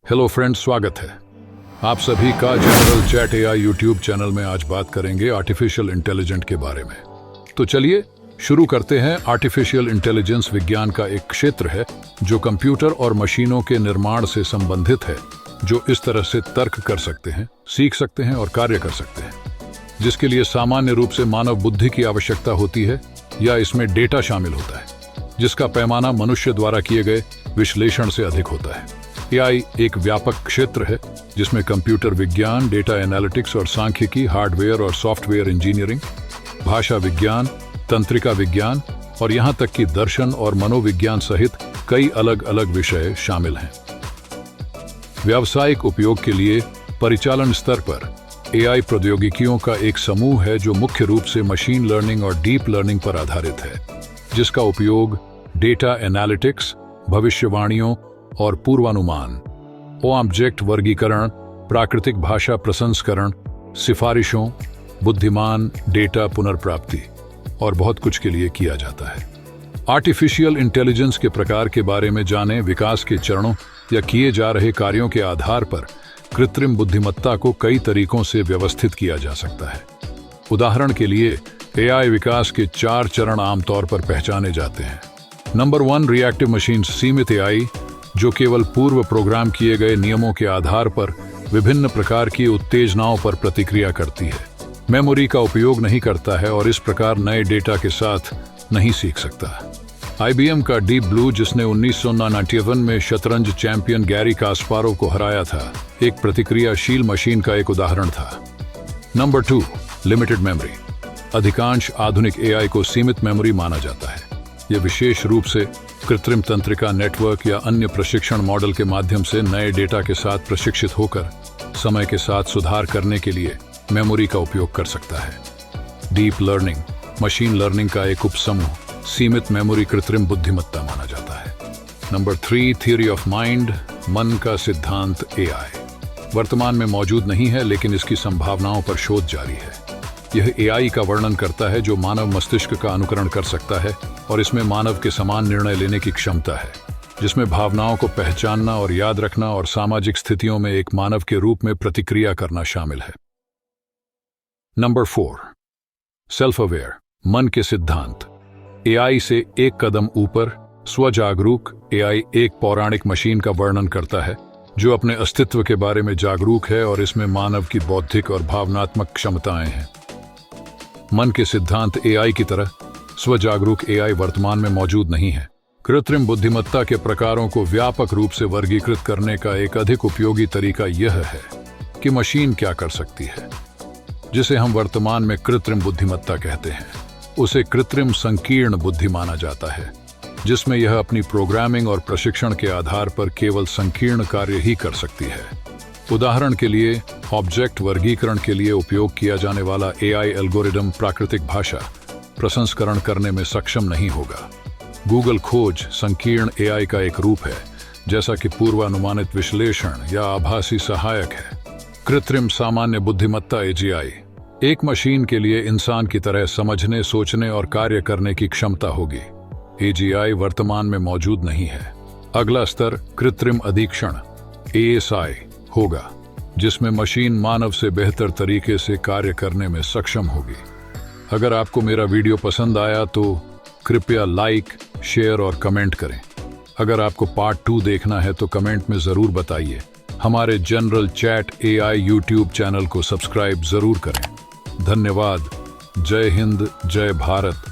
Hello friends, स्वागत है आप सभी का general chat AI YouTube channel में। आज बात करेंगे आर्टिफिशियल इंटेलिजेंस के बारे में। तो चलिए शुरू करते हैं। आर्टिफिशियल इंटेलिजेंस विज्ञान का एक क्षेत्र है जो कंप्यूटर और मशीनों के निर्माण से संबंधित है, जो इस तरह से तर्क कर सकते हैं, सीख सकते हैं और कार्य कर सकते हैं, जिसके लिए सामान्य रूप से मानव बुद्धि की आवश्यकता होती है या इसमें डेटा शामिल होता है, जिसका पैमाना मनुष्य द्वारा किए गए विश्लेषण से अधिक होता है। एआई एक व्यापक क्षेत्र है जिसमें कंप्यूटर विज्ञान, डेटा एनालिटिक्स और सांख्यिकी, हार्डवेयर और सॉफ्टवेयर इंजीनियरिंग, भाषा विज्ञान, तंत्रिका विज्ञान और यहाँ तक कि दर्शन और मनोविज्ञान सहित कई अलग अलग विषय शामिल हैं। व्यावसायिक उपयोग के लिए परिचालन स्तर पर एआई प्रौद्योगिकियों का एक समूह है जो मुख्य रूप से मशीन लर्निंग और डीप लर्निंग पर आधारित है, जिसका उपयोग डेटा एनालिटिक्स, भविष्यवाणियों और पूर्वानुमान, ऑब्जेक्ट वर्गीकरण, प्राकृतिक भाषा प्रसंस्करण, सिफारिशों, बुद्धिमान डेटा पुनर्प्राप्ति और बहुत कुछ के लिए किया जाता है। आर्टिफिशियल इंटेलिजेंस के प्रकार के बारे में जानें। विकास के चरणों या किए जा रहे कार्यों के आधार पर कृत्रिम बुद्धिमत्ता को कई तरीकों से व्यवस्थित किया जा सकता है। उदाहरण के लिए एआई विकास के 4 चरण आमतौर पर पहचाने जाते हैं। Number 1, reactive machine. सीमित एआई जो केवल पूर्व प्रोग्राम किए गए नियमों के आधार पर विभिन्न प्रकार की उत्तेजनाओं पर प्रतिक्रिया करती है, मेमोरी का उपयोग नहीं करता है और इस प्रकार नए डेटा के साथ नहीं सीख सकता। आईबीएम का डीप ब्लू, जिसने 1999 में शतरंज चैंपियन गैरी कास्पारोव को हराया था, एक प्रतिक्रियाशील मशीन का एक उदाहरण था। Number 2, limited memory. अधिकांश आधुनिक एआई को सीमित मेमोरी माना जाता है। यह विशेष रूप से कृत्रिम तंत्रिका नेटवर्क या अन्य प्रशिक्षण मॉडल के माध्यम से नए डेटा के साथ प्रशिक्षित होकर समय के साथ सुधार करने के लिए मेमोरी का उपयोग कर सकता है। डीप लर्निंग मशीन लर्निंग का एक उपसमूह सीमित मेमोरी कृत्रिम बुद्धिमत्ता माना जाता है। Number 3, theory of mind. मन का सिद्धांत। एआई वर्तमान में मौजूद नहीं है, लेकिन इसकी संभावनाओं पर शोध जारी है। यह एआई का वर्णन करता है जो मानव मस्तिष्क का अनुकरण कर सकता है और इसमें मानव के समान निर्णय लेने की क्षमता है, जिसमें भावनाओं को पहचानना और याद रखना और सामाजिक स्थितियों में एक मानव के रूप में प्रतिक्रिया करना शामिल है। Number 4, self aware. मन के सिद्धांत। एआई से एक कदम ऊपर, स्वजागरूक एआई एक पौराणिक मशीन का वर्णन करता है जो अपने अस्तित्व के बारे में जागरूक है और इसमें मानव की बौद्धिक और भावनात्मक क्षमताएं हैं। मन के सिद्धांत एआई की तरह स्वजागरूक एआई वर्तमान में मौजूद नहीं है। कृत्रिम बुद्धिमत्ता के प्रकारों को व्यापक रूप से वर्गीकृत करने का एक अधिक उपयोगी तरीका यह है कि मशीन क्या कर सकती है। जिसे हम वर्तमान में कृत्रिम बुद्धिमत्ता कहते हैं, उसे कृत्रिम संकीर्ण बुद्धि माना जाता है, जिसमें यह अपनी प्रोग्रामिंग और प्रशिक्षण के आधार पर केवल संकीर्ण कार्य ही कर सकती है। उदाहरण के लिए, ऑब्जेक्ट वर्गीकरण के लिए उपयोग किया जाने वाला एआई एल्गोरिदम प्राकृतिक भाषा प्रसंस्करण करने में सक्षम नहीं होगा। गूगल खोज संकीर्ण एआई का एक रूप है, जैसा कि पूर्वानुमानित विश्लेषण या आभासी सहायक है। कृत्रिम सामान्य बुद्धिमत्ता एजीआई एक मशीन के लिए इंसान की तरह समझने, सोचने और कार्य करने की क्षमता होगी। एजीआई वर्तमान में मौजूद नहीं है। अगला स्तर कृत्रिम अधीक्षण एएसआई होगा, जिसमें मशीन मानव से बेहतर तरीके से कार्य करने में सक्षम होगी। अगर आपको मेरा वीडियो पसंद आया तो कृपया लाइक, शेयर और कमेंट करें। अगर आपको पार्ट 2 देखना है तो कमेंट में ज़रूर बताइए। हमारे general chat AI YouTube channel को सब्सक्राइब ज़रूर करें। धन्यवाद। जय हिंद, जय भारत।